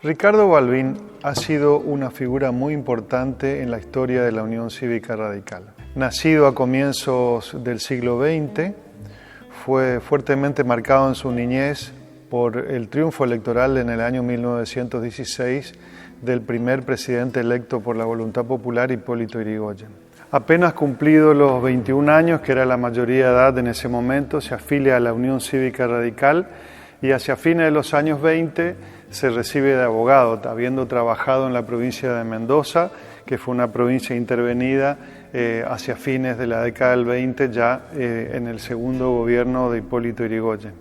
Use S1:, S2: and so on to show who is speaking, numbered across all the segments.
S1: Ricardo Balbín ha sido una figura muy importante en la historia de la Unión Cívica Radical. Nacido a comienzos del siglo XX, fue fuertemente marcado en su niñez por el triunfo electoral en el año 1916 del primer presidente electo por la voluntad popular, Hipólito Yrigoyen. Apenas cumplido los 21 años, que era la mayoría de edad en ese momento, se afilia a la Unión Cívica Radical y hacia fines de los años 20 se recibe de abogado, habiendo trabajado en la provincia de Mendoza, que fue una provincia intervenida hacia fines de la década del 20, ya en el segundo gobierno de Hipólito Yrigoyen.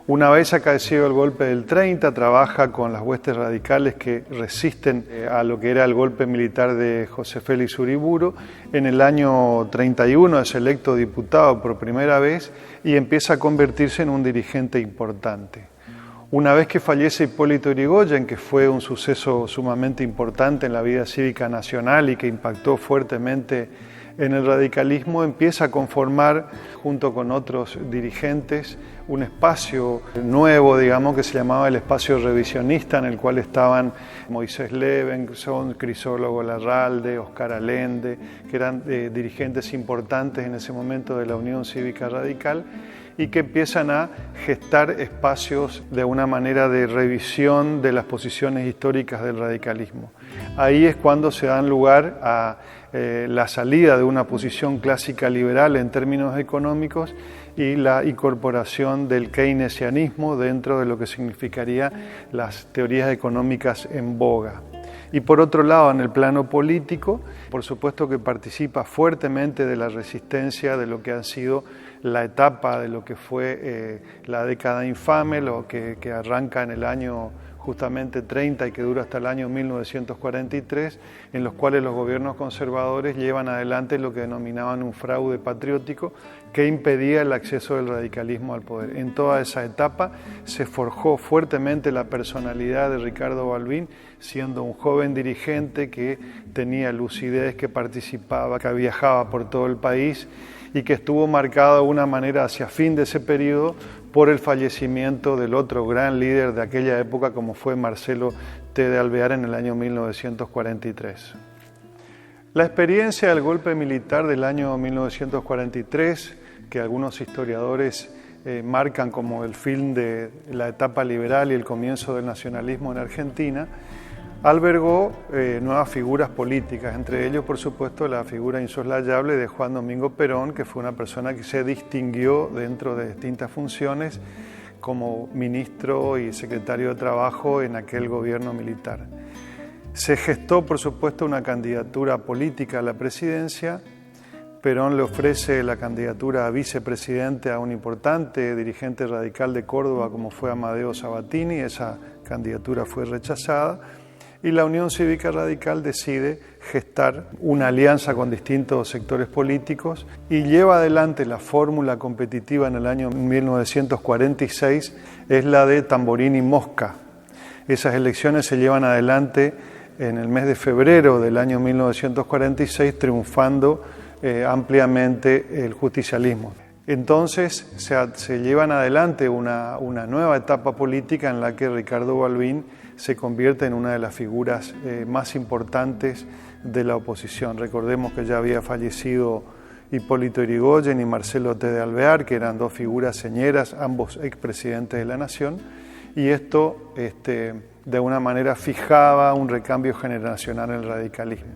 S1: Una vez acaecido el golpe del 30, trabaja con las huestes radicales que resisten a lo que era el golpe militar de José Félix Uriburu. En el año 31 es electo diputado por primera vez y empieza a convertirse en un dirigente importante. Una vez que fallece Hipólito Yrigoyen, que fue un suceso sumamente importante en la vida cívica nacional y que impactó fuertemente en el radicalismo, empieza a conformar, junto con otros dirigentes, un espacio nuevo, digamos, que se llamaba el espacio revisionista, en el cual estaban Moisés Levenson, Crisólogo Larralde, Oscar Allende, que eran dirigentes importantes en ese momento de la Unión Cívica Radical, y que empiezan a gestar espacios de una manera de revisión de las posiciones históricas del radicalismo. Ahí es cuando se dan lugar a la salida de una posición clásica liberal en términos económicos y la incorporación del keynesianismo dentro de lo que significaría las teorías económicas en boga. Y por otro lado, en el plano político, por supuesto que participa fuertemente de la resistencia de lo que ha sido la etapa de lo que fue la década infame, lo que arranca en el año justamente 30 y que dura hasta el año 1943, en los cuales los gobiernos conservadores llevan adelante lo que denominaban un fraude patriótico que impedía el acceso del radicalismo al poder. En toda esa etapa se forjó fuertemente la personalidad de Ricardo Balbín, siendo un joven dirigente que tenía lucidez, que participaba, que viajaba por todo el país y que estuvo marcado de una manera hacia fin de ese periodo por el fallecimiento del otro gran líder de aquella época, como fue Marcelo T. de Alvear en el año 1943. La experiencia del golpe militar del año 1943, que algunos historiadores marcan como el fin de la etapa liberal y el comienzo del nacionalismo en Argentina, albergó nuevas figuras políticas, entre ellos, por supuesto, la figura insoslayable de Juan Domingo Perón, que fue una persona que se distinguió dentro de distintas funciones como ministro y secretario de Trabajo en aquel gobierno militar. Se gestó, por supuesto, una candidatura política a la presidencia. Perón le ofrece la candidatura a vicepresidente a un importante dirigente radical de Córdoba como fue Amadeo Sabatini. Esa candidatura fue rechazada. Y la Unión Cívica Radical decide gestar una alianza con distintos sectores políticos y lleva adelante la fórmula competitiva en el año 1946, es la de Tamborini Mosca. Esas elecciones se llevan adelante en el mes de febrero del año 1946, triunfando ampliamente el justicialismo. Entonces se llevan adelante una nueva etapa política en la que Ricardo Balbín se convierte en una de las figuras más importantes de la oposición. Recordemos que ya había fallecido Hipólito Yrigoyen y Marcelo T. de Alvear, que eran dos figuras señeras, ambos expresidentes de la Nación, y esto de una manera fijaba un recambio generacional en el radicalismo.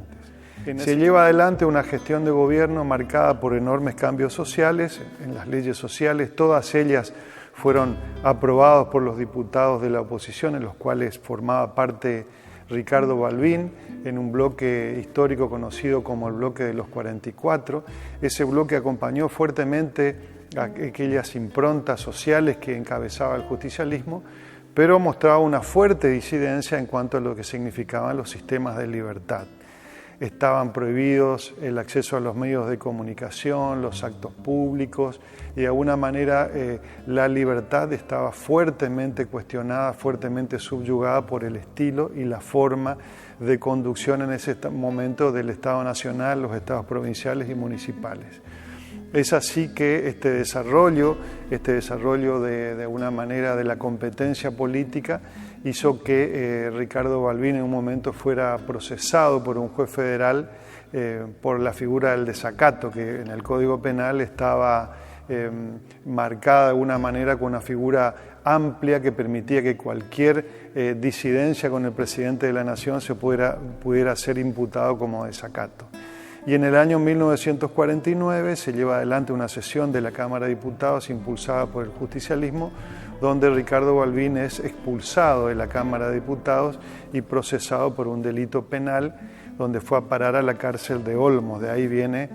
S1: Se lleva adelante una gestión de gobierno marcada por enormes cambios sociales, en las leyes sociales, todas ellas fueron aprobadas por los diputados de la oposición, en los cuales formaba parte Ricardo Balbín, en un bloque histórico conocido como el bloque de los 44. Ese bloque acompañó fuertemente a aquellas improntas sociales que encabezaba el justicialismo, pero mostraba una fuerte disidencia en cuanto a lo que significaban los sistemas de libertad. Estaban prohibidos el acceso a los medios de comunicación, los actos públicos, y de alguna manera la libertad estaba fuertemente cuestionada, fuertemente subyugada por el estilo y la forma de conducción en ese momento del Estado Nacional, los estados provinciales y municipales. Es así que este desarrollo de alguna manera de la competencia política hizo que Ricardo Balbín en un momento fuera procesado por un juez federal por la figura del desacato, que en el Código Penal estaba marcada de alguna manera con una figura amplia que permitía que cualquier disidencia con el presidente de la Nación se pudiera ser imputado como desacato. Y en el año 1949 se lleva adelante una sesión de la Cámara de Diputados impulsada por el justicialismo, donde Ricardo Balbín es expulsado de la Cámara de Diputados y procesado por un delito penal, donde fue a parar a la cárcel de Olmos. De ahí viene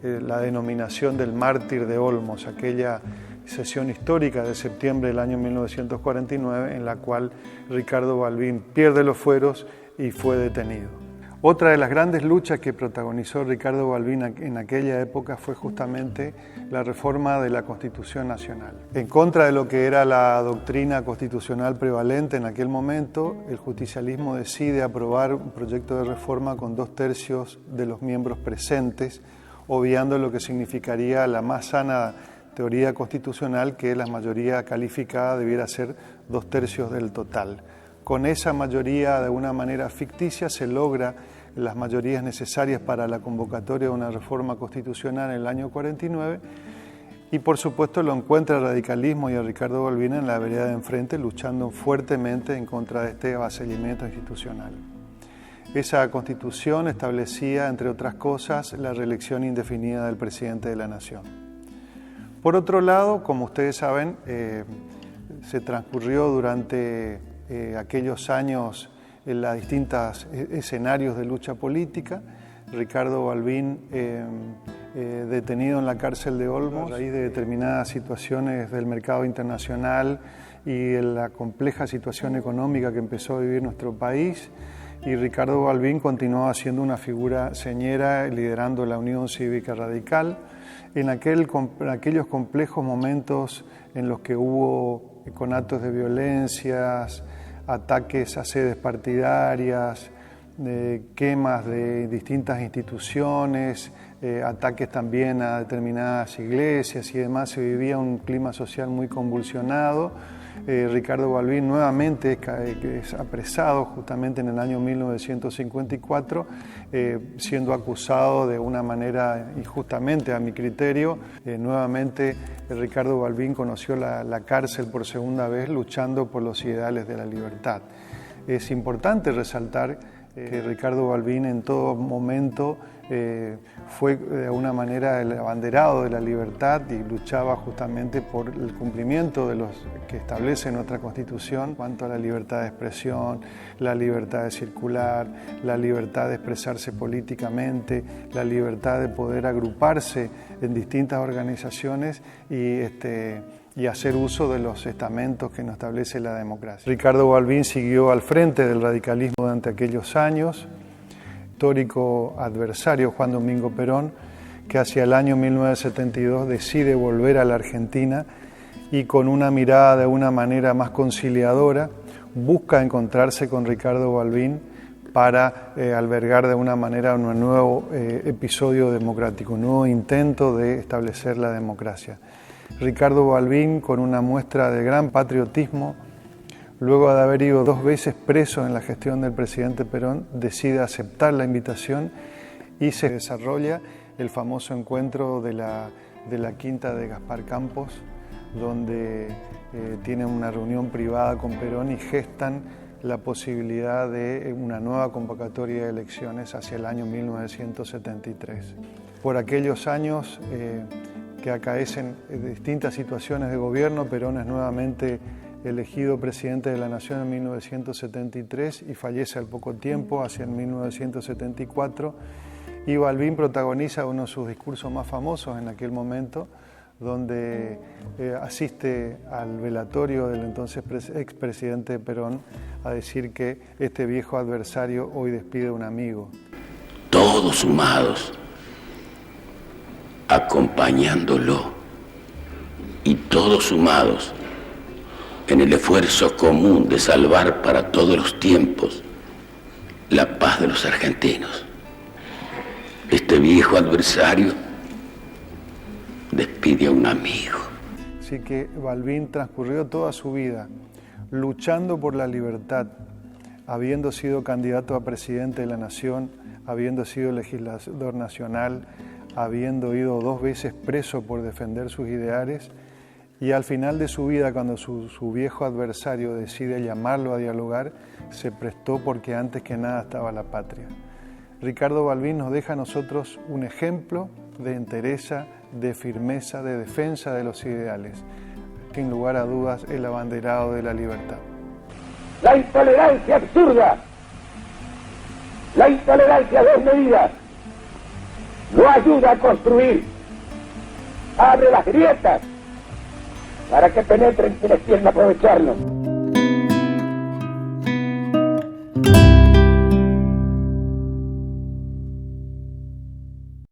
S1: la denominación del mártir de Olmos, aquella sesión histórica de septiembre del año 1949 en la cual Ricardo Balbín pierde los fueros y fue detenido. Otra de las grandes luchas que protagonizó Ricardo Balbín en aquella época fue justamente la reforma de la Constitución Nacional. En contra de lo que era la doctrina constitucional prevalente en aquel momento, el justicialismo decide aprobar un proyecto de reforma con 2/3 de los miembros presentes, obviando lo que significaría la más sana teoría constitucional, que la mayoría calificada debiera ser 2/3 del total. Con esa mayoría, de una manera ficticia, se logra las mayorías necesarias para la convocatoria de una reforma constitucional en el año 49 y por supuesto lo encuentra el radicalismo y a Ricardo Balbín en la vereda de enfrente luchando fuertemente en contra de este avasallamiento institucional. Esa constitución establecía, entre otras cosas, la reelección indefinida del presidente de la Nación. Por otro lado, como ustedes saben, se transcurrió durante aquellos años en los distintos escenarios de lucha política. Ricardo Balbín detenido en la cárcel de Olmos a raíz de determinadas situaciones del mercado internacional y en la compleja situación económica que empezó a vivir nuestro país. Y Ricardo Balbín continuaba siendo una figura señera liderando la Unión Cívica Radical en aquellos complejos momentos en los que hubo conatos de violencias, ataques a sedes partidarias, quemas de distintas instituciones, ataques también a determinadas iglesias y demás. Se vivía un clima social muy convulsionado. Ricardo Balbín nuevamente es apresado justamente en el año 1954, siendo acusado de una manera injustamente a mi criterio. Nuevamente Ricardo Balbín conoció la cárcel por segunda vez luchando por los ideales de la libertad. Es importante resaltar que Ricardo Balbín en todo momento fue de alguna manera el abanderado de la libertad y luchaba justamente por el cumplimiento de los que establece nuestra Constitución en cuanto a la libertad de expresión, la libertad de circular, la libertad de expresarse políticamente, la libertad de poder agruparse en distintas organizaciones y hacer uso de los estamentos que nos establece la democracia. Ricardo Balbín siguió al frente del radicalismo durante aquellos años, histórico adversario Juan Domingo Perón, que hacia el año 1972 decide volver a la Argentina y con una mirada de una manera más conciliadora busca encontrarse con Ricardo Balbín para albergar de una manera un nuevo episodio democrático, un nuevo intento de establecer la democracia. Ricardo Balbín, con una muestra de gran patriotismo, luego de haber ido 2 veces preso en la gestión del presidente Perón, decide aceptar la invitación y se desarrolla el famoso encuentro de la quinta de Gaspar Campos, donde tienen una reunión privada con Perón y gestan la posibilidad de una nueva convocatoria de elecciones hacia el año 1973. Por aquellos años que acaecen distintas situaciones de gobierno, Perón es nuevamente elegido presidente de la Nación en 1973 y fallece al poco tiempo, hacia el 1974, y Balbín protagoniza uno de sus discursos más famosos en aquel momento, donde asiste al velatorio del entonces expresidente Perón a decir que este viejo adversario hoy despide a un amigo.
S2: Todos sumados, acompañándolo, y todos sumados en el esfuerzo común de salvar para todos los tiempos la paz de los argentinos. Este viejo adversario despide a un amigo.
S1: Así que Balbín transcurrió toda su vida luchando por la libertad, habiendo sido candidato a presidente de la Nación, habiendo sido legislador nacional, habiendo ido 2 veces preso por defender sus ideales, y al final de su vida, cuando su viejo adversario decide llamarlo a dialogar, se prestó porque antes que nada estaba la patria. Ricardo Balbín nos deja a nosotros un ejemplo de entereza, de firmeza, de defensa de los ideales. Sin lugar a dudas, el abanderado de la libertad.
S3: La intolerancia absurda, la intolerancia desmedida, no ayuda a construir, abre las grietas para que penetren quienes quieren aprovecharlo.